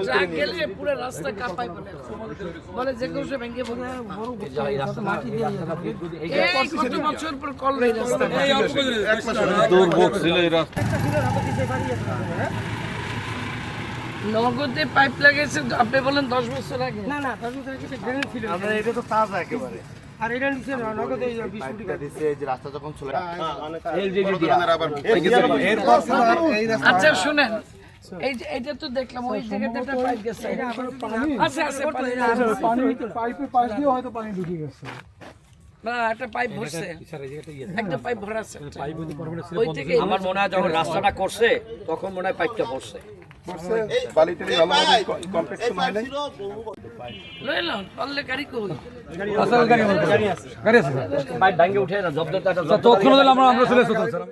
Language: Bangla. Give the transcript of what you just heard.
ট্রাক গেলে পুরো রাস্তা কাঁপাই বলে যে কেউ সে ব্যাংকে মাটি দিয়ে কত বছর পর কল রয়ে রাস্তা দুর্ভোগ ছিল এই রাস্তা। নগদে পাইপ লাগিয়েছে আপনি বলেন 10 বছর আগে। না না 10 বছর আগে ড্রেনেজ ছিল। আমরা এটা তো তাজা একেবারে। আর এটা নিচে নগদে 20 কোটি টাকা দিছে যে রাস্তা যখন ছিল। আচ্ছা শুনেন, এইটা তো দেখলাম ওই জায়গাতে একটা পাইপ গেছে। আচ্ছা আচ্ছা পানি পাইপের পাশ দিয়ে হয়তো পানি ঢুকে গেছে। না একটা পাইপ ভরছে, একটা পাইপ ভরা আছে। ওই থেকে আমার মনে হয় যখন রাস্তাটা করছে তখন মনে হয় পাইপটা পড়ছে। লইলাম পারলে গাড়ি কই পাইপ ভাঙে উঠে না জব্দ তখন আমরা চলে এসেছিলাম।